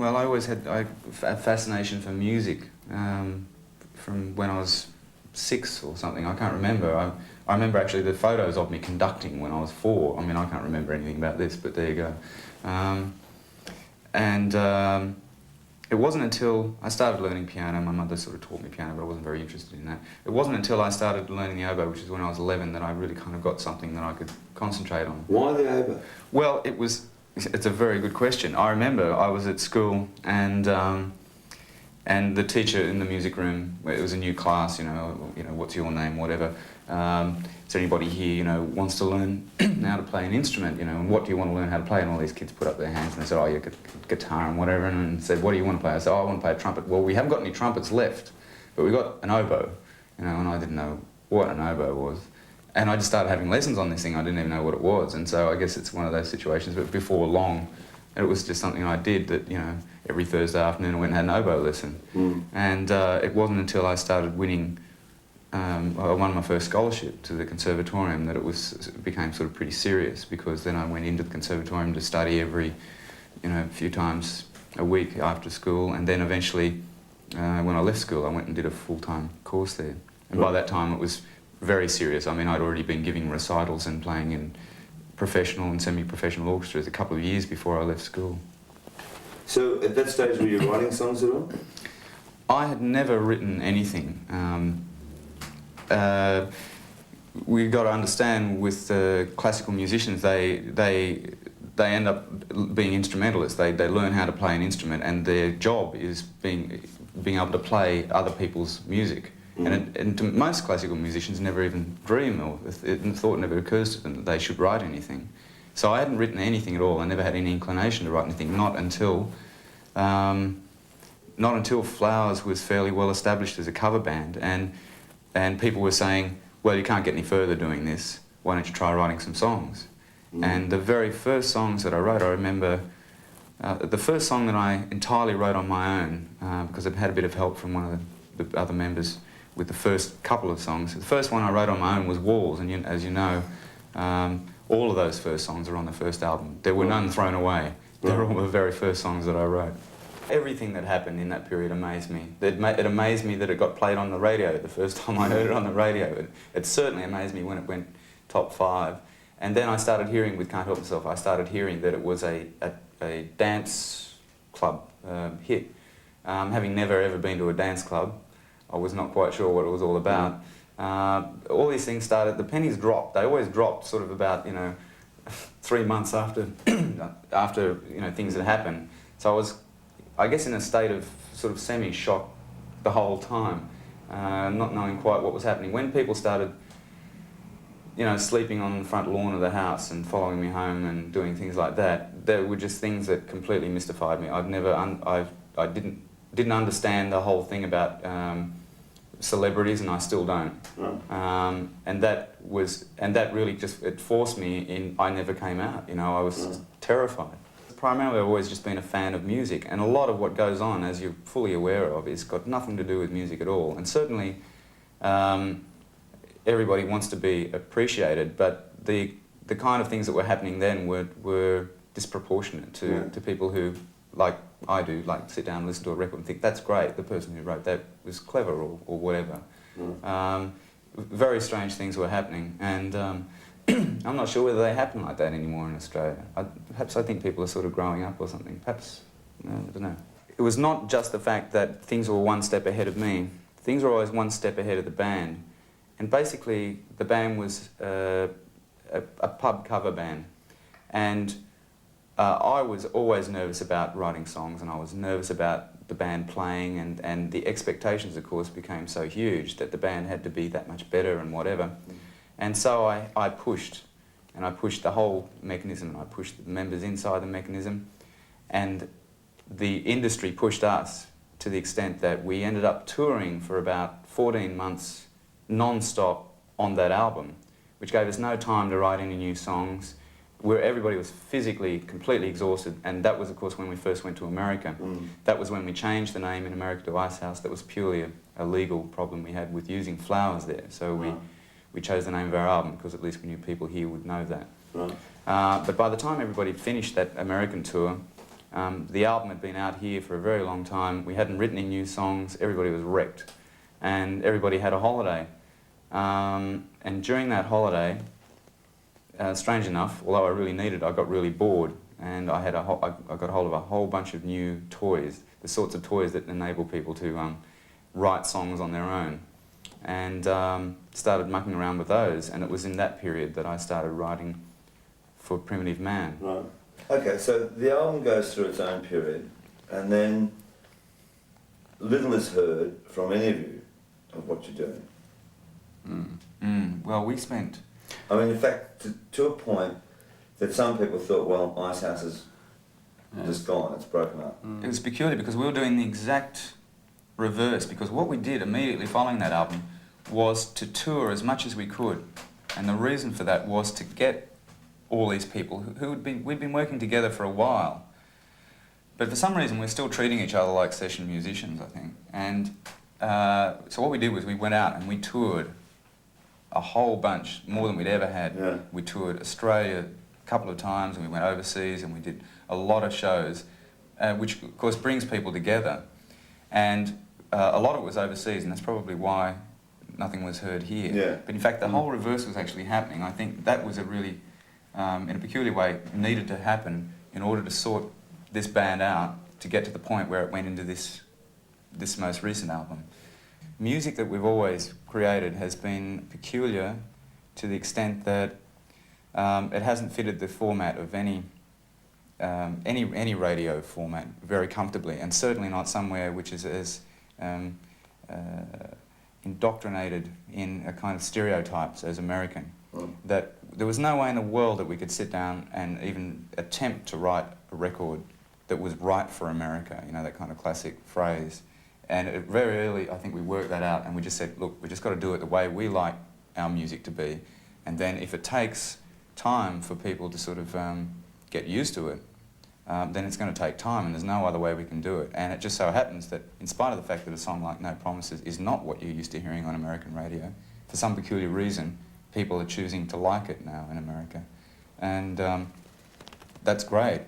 Well, I always had a fascination for music from when I was 6 or something. I can't remember. I remember actually the photos of me conducting when I was 4. I mean, I can't remember anything about this, but there you go. It wasn't until I started learning piano, my mother sort of taught me piano, but I wasn't very interested in that. It wasn't until I started learning the oboe, which is when I was 11, that I really kind of got something that I could concentrate on. Why the oboe? Well, it's a very good question. I remember I was at school and the teacher in the music room, it was a new class, you know, what's your name, whatever. Is there anybody here, you know, wants to learn how to play an instrument, you know, and what do you want to learn how to play? And all these kids put up their hands and they said, oh, yeah, guitar and whatever, and said, what do you want to play? I said, oh, I want to play a trumpet. Well, we haven't got any trumpets left, but we've got an oboe, you know, and I didn't know what an oboe was. And I just started having lessons on this thing. I didn't even know what it was, and so I guess it's one of those situations, but before long, it was just something I did that, you know, every Thursday afternoon I went and had an oboe lesson. And it wasn't until I started winning, I won my first scholarship to the Conservatorium that it became sort of pretty serious, because then I went into the Conservatorium to study every, you know, few times a week after school, and then eventually, when I left school, I went and did a full-time course there. And by that time it was very serious. I mean, I'd already been giving recitals and playing in professional and semi-professional orchestras a couple of years before I left school. So at that stage were you writing songs at all? I had never written anything. We've got to understand with classical musicians, they end up being instrumentalists. They learn how to play an instrument, and their job is being able to play other people's music. And to most classical musicians never even dream, or the thought never occurs to them that they should write anything. So I hadn't written anything at all. I never had any inclination to write anything, not until Flowers was fairly well established as a cover band, and people were saying, well, you can't get any further doing this, why don't you try writing some songs? And the very first songs that I wrote, I remember the first song that I entirely wrote on my own, because I'd had a bit of help from one of the other members with the first couple of songs. The first one I wrote on my own was Walls, and as you know, all of those first songs are on the first album. There were none thrown away. They're all the very first songs that I wrote. Everything that happened in that period amazed me. It amazed me that it got played on the radio the first time I heard it on the radio. It certainly amazed me when it went top 5. And then I started hearing, with Can't Help Myself, I started hearing that it was a dance club hit. Having never ever been to a dance club, I was not quite sure what it was all about. All these things started, the pennies dropped. They always dropped sort of about, you know, 3 months after, you know, things had happened. So I was, I guess, in a state of sort of semi-shock the whole time, not knowing quite what was happening. When people started, you know, sleeping on the front lawn of the house and following me home and doing things like that, there were just things that completely mystified me. I didn't understand the whole thing about celebrities, and I still don't. And that really just, it forced me in. I never came out. You know, I was terrified. Primarily, I've always just been a fan of music, and a lot of what goes on, as you're fully aware of, is got nothing to do with music at all. And certainly, everybody wants to be appreciated, but the kind of things that were happening then were disproportionate to people who, like I do, like sit down and listen to a record and think, that's great, the person who wrote that was clever, or whatever. Very strange things were happening, and I'm not sure whether they happen like that anymore in Australia. Perhaps I think people are sort of growing up or something. Perhaps, I don't know. It was not just the fact that things were one step ahead of me. Things were always one step ahead of the band. And basically, the band was a pub cover band. And I was always nervous about writing songs, and I was nervous about the band playing, and the expectations, of course, became so huge that the band had to be that much better and whatever. And so I pushed, and I pushed the whole mechanism, and I pushed the members inside the mechanism, and the industry pushed us to the extent that we ended up touring for about 14 months non-stop on that album, which gave us no time to write any new songs, where everybody was physically completely exhausted. And that was, of course, when we first went to America. That was when we changed the name in America to Icehouse. That was purely a legal problem we had with using Flowers there. So we chose the name of our album because at least we knew people here would know that. But by the time everybody finished that American tour, The album had been out here for a very long time. We hadn't written any new songs. Everybody was wrecked. And everybody had a holiday. And during that holiday, strange enough, although I really needed it, I got really bored. And I got hold of a whole bunch of new toys, the sorts of toys that enable people to write songs on their own. And started mucking around with those. And it was in that period that I started writing for Primitive Man. Right. Okay, so the album goes through its own period, and then little is heard from any of you of what you're doing. Well, we spent... I mean, in fact, to a point that some people thought, well, Icehouse is just gone, it's broken up. It was peculiar because we were doing the exact reverse, because what we did immediately following that album was to tour as much as we could. And the reason for that was to get all these people we'd been working together for a while. But for some reason we're still treating each other like session musicians, I think. And so what we did was we went out and we toured a whole bunch, more than we'd ever had. Yeah. We toured Australia a couple of times, and we went overseas, and we did a lot of shows, which of course brings people together. And a lot of it was overseas, and that's probably why nothing was heard here. Yeah. But in fact the whole reverse was actually happening. I think that was a really, in a peculiar way, needed to happen in order to sort this band out to get to the point where it went into this most recent album. Music that we've always created has been peculiar to the extent that it hasn't fitted the format of any radio format very comfortably, and certainly not somewhere which is as indoctrinated in a kind of stereotypes as American. That there was no way in the world that we could sit down and even attempt to write a record that was right for America, you know, that kind of classic phrase. And very early, I think we worked that out, and we just said, look, we just got to do it the way we like our music to be. And then if it takes time for people to sort of get used to it, then it's going to take time, and there's no other way we can do it. And it just so happens that, in spite of the fact that a song like No Promises is not what you're used to hearing on American radio, for some peculiar reason, people are choosing to like it now in America. And that's great.